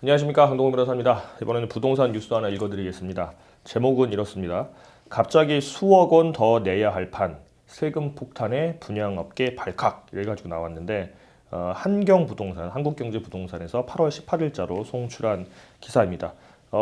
안녕하십니까, 강동원 변호사입니다. 이번에는 부동산 뉴스 하나 읽어드리겠습니다. 제목은 이렇습니다. 갑자기 수억 원 더 내야 할 판, 세금 폭탄에 분양업계 발칵 이래가지고 나왔는데 한경부동산, 한국경제부동산에서 8월 18일자로 송출한 기사입니다.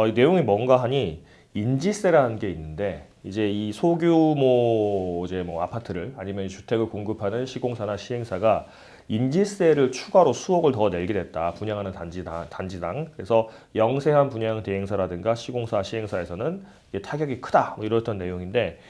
이 내용이 뭔가 하니 인지세라는 게 있는데 이제 이 소규모 이제 뭐 아파트를 아니면 주택을 공급하는 시공사나 시행사가 인지세를 추가로 수억을 더 내게 됐다. 분양하는 단지당. 그래서 영세한 분양 대행사라든가 시공사, 시행사에서는 이게 타격이 크다. 뭐 이랬던 내용인데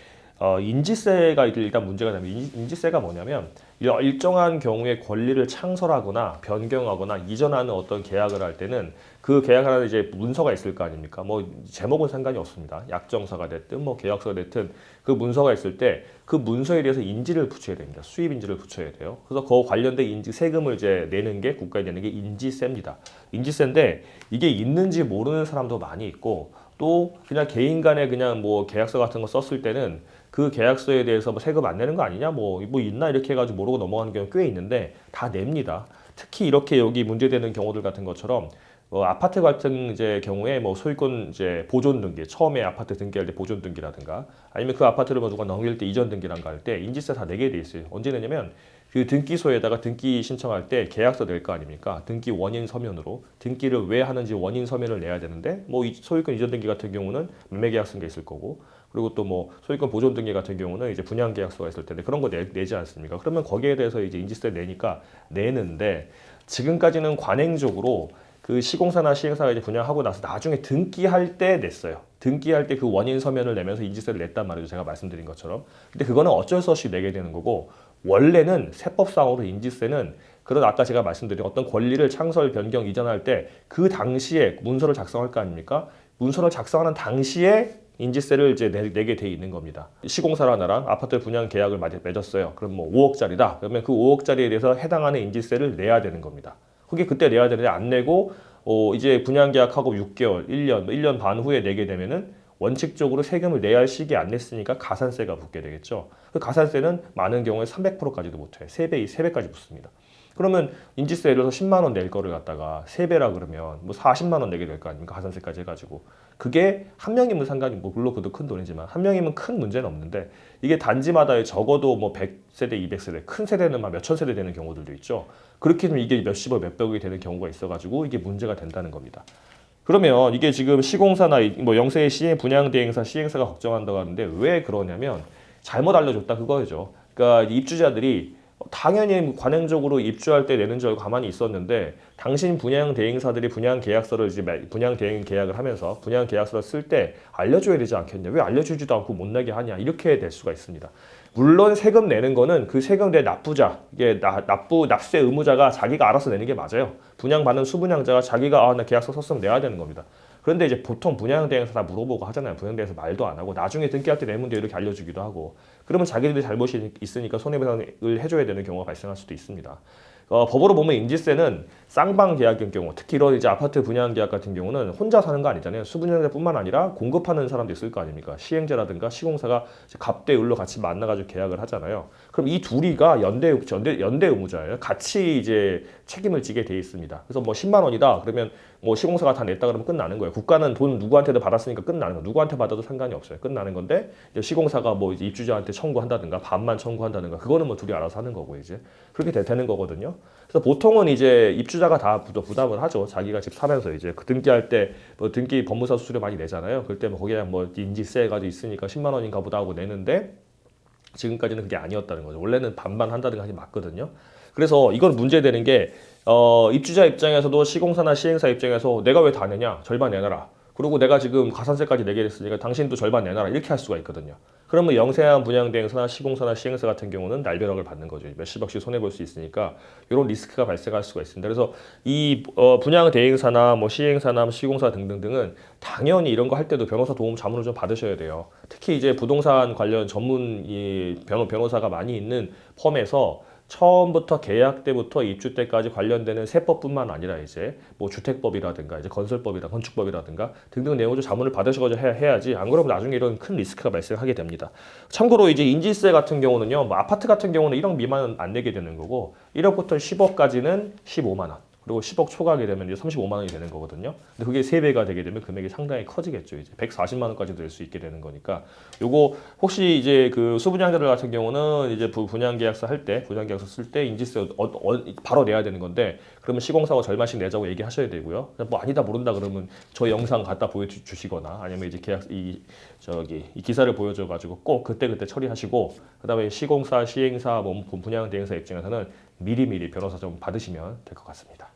인지세가 일단 문제가 되면 인지세가 뭐냐면 일정한 경우에 권리를 창설하거나 변경하거나 이전하는 어떤 계약을 할 때는 그 계약하는 이제 문서가 있을 거 아닙니까? 뭐 제목은 상관이 없습니다. 약정서가 됐든 뭐 계약서가 됐든 그 문서가 있을 때 그 문서에 대해서 인지를 붙여야 됩니다. 수입 인지를 붙여야 돼요. 그래서 그 관련된 인지 세금을 이제 내는 게 국가에 내는 게 인지세입니다. 인지세인데 이게 있는지 모르는 사람도 많이 있고 또 그냥 개인 간에 그냥 뭐 계약서 같은 거 썼을 때는 그 계약서에 대해서 뭐 세금 안 내는 거 아니냐 뭐 있나 이렇게 해가지고 모르고 넘어가는 경우 꽤 있는데 다 냅니다. 특히 이렇게 여기 문제되는 경우들 같은 것처럼 아파트 같은 이제 경우에 뭐 소유권 이제 보존 등기, 처음에 아파트 등기할 때 보존 등기라든가 아니면 그 아파트를 뭐 누가 넘길 때 이전 등기란가 할 때 인지세 다 내게 돼 있어요. 언제 내냐면 그 등기소에다가 등기 신청할 때 계약서 낼 거 아닙니까? 등기 원인 서면으로 등기를 왜 하는지 원인 서면을 내야 되는데 뭐 소유권 이전 등기 같은 경우는 매매 계약서가 있을 거고 그리고 또 뭐 소유권 보존 등기 같은 경우는 이제 분양 계약서가 있을 텐데 그런 거 내지 않습니까? 그러면 거기에 대해서 이제 인지세 내니까 내는데 지금까지는 관행적으로 그 시공사나 시행사가 이제 분양하고 나서 나중에 등기할 때 냈어요. 등기할 때 그 원인 서면을 내면서 인지세를 냈단 말이죠. 제가 말씀드린 것처럼. 근데 그거는 어쩔 수 없이 내게 되는 거고 원래는 세법상으로 인지세는 그런 아까 제가 말씀드린 어떤 권리를 창설, 변경, 이전할 때 그 당시에 문서를 작성할 거 아닙니까? 문서를 작성하는 당시에 인지세를 이제 내게 돼 있는 겁니다. 시공사랑 나랑 아파트 분양 계약을 맺었어요. 그럼 뭐 5억짜리다. 그러면 그 5억짜리에 대해서 해당하는 인지세를 내야 되는 겁니다. 그게 그때 내야 되는데 안 내고 이제 분양 계약하고 6개월, 1년, 1년 반 후에 내게 되면은 원칙적으로 세금을 내야 할 시기에 안 냈으니까 가산세가 붙게 되겠죠. 그 가산세는 많은 경우에 300%까지도 못해요. 3배까지 붙습니다. 그러면 인지세 예를 들어서 10만 원 낼 거를 갖다가 3배라 그러면 뭐 40만 원 내게 될 거 아닙니까? 가산세까지 해가지고. 그게 한 명이면 상관이 뭐 물론 그것도 큰 돈이지만 한 명이면 큰 문제는 없는데 이게 단지마다 적어도 뭐 100세대, 200세대, 큰 세대는 막 몇천 세대 되는 경우들도 있죠. 그렇게 되면 이게 몇십억, 몇백억이 되는 경우가 있어가지고 이게 문제가 된다는 겁니다. 그러면 이게 지금 시공사나 뭐 영세의 분양 대행사, 시행사가 걱정한다고 하는데 왜 그러냐면 잘못 알려줬다 그거죠. 그러니까 입주자들이 당연히 관행적으로 입주할 때 내는 줄 알고 가만히 있었는데 당신 분양 대행사들이 분양 계약서를 이제 분양 대행 계약을 하면서 분양 계약서를 쓸 때 알려줘야 되지 않겠냐? 왜 알려주지도 않고 못 내게 하냐? 이렇게 될 수가 있습니다. 물론 세금 내는 거는 그 세금 내 납부자, 이게 납세 의무자가 자기가 알아서 내는 게 맞아요. 분양받는 수분양자가 자기가 나 계약서 썼으면 내야 되는 겁니다. 그런데 이제 보통 분양대행사 다 물어보고 하잖아요. 분양대행사 말도 안 하고 나중에 등기할 때 내면 돼 이렇게 알려주기도 하고 그러면 자기들이 잘못이 있으니까 손해배상을 해줘야 되는 경우가 발생할 수도 있습니다. 법으로 보면 인지세는 쌍방 계약인 경우, 특히 이런 이제 아파트 분양 계약 같은 경우는 혼자 사는 거 아니잖아요. 수분양자뿐만 아니라 공급하는 사람도 있을 거 아닙니까? 시행자라든가 시공사가 갑대 을로 같이 만나가지고 계약을 하잖아요. 그럼 이 둘이가 연대 의무자예요. 같이 이제 책임을 지게 돼 있습니다. 그래서 뭐 10만 원이다 그러면 뭐 시공사가 다 냈다 그러면 끝나는 거예요. 국가는 돈 누구한테도 받았으니까 끝나는 거예요. 누구한테 받아도 상관이 없어요. 끝나는 건데 이제 시공사가 뭐 이제 입주자한테 청구한다든가 반만 청구한다든가 그거는 뭐 둘이 알아서 하는 거고 이제 그렇게 되는 거거든요. 그래서 보통은 이제 입주자가 다 부담을 하죠. 자기가 집 사면서 이제 그 등기할 때 뭐 등기 법무사 수수료 많이 내잖아요. 그럴 때 뭐 거기에 뭐 인지세가 있으니까 10만 원인가 보다 하고 내는데 지금까지는 그게 아니었다는 거죠. 원래는 반반 한다든가 하지 맞거든요. 그래서 이건 문제되는 게 입주자 입장에서도 시공사나 시행사 입장에서 내가 왜 다 내냐? 절반 내놔라. 그리고 내가 지금 가산세까지 내게 됐으니까 당신도 절반 내놔라. 이렇게 할 수가 있거든요. 그러면 영세한 분양대행사나 시공사나 시행사 같은 경우는 날벼락을 받는 거죠. 몇십억씩 손해볼 수 있으니까 이런 리스크가 발생할 수가 있습니다. 그래서 이 분양대행사나 뭐 시행사나 시공사 등등등은 당연히 이런 거 할 때도 변호사 도움 자문을 좀 받으셔야 돼요. 특히 이제 부동산 관련 전문 변호사가 많이 있는 펌에서 처음부터 계약 때부터 입주 때까지 관련되는 세법뿐만 아니라 이제 뭐 주택법이라든가 이제 건축법이라든가 등등 내용을 자문을 받으셔가지고 해야지 안 그러면 나중에 이런 큰 리스크가 발생하게 됩니다. 참고로 이제 인지세 같은 경우는요, 뭐 아파트 같은 경우는 1억 미만은 안 내게 되는 거고 1억부터 10억까지는 15만 원. 그리고 10억 초과하게 되면 이제 35만 원이 되는 거거든요. 근데 그게 3배가 되게 되면 금액이 상당히 커지겠죠. 이제 140만 원까지도 될 수 있게 되는 거니까 요거 혹시 이제 그 수분양자들 같은 경우는 이제 분양계약서 할 때 분양계약서 쓸 때 인지세 바로 내야 되는 건데 그러면 시공사고 절반씩 내자고 얘기하셔야 되고요. 뭐 아니다 모른다 그러면 저 영상 갖다 보여주시거나 아니면 이제 계약 이 기사를 보여줘 가지고 꼭 그때 처리하시고 그다음에 시공사, 시행사, 뭐 분양 대행사 입장에서는 미리미리 변호사 좀 받으시면 될 것 같습니다.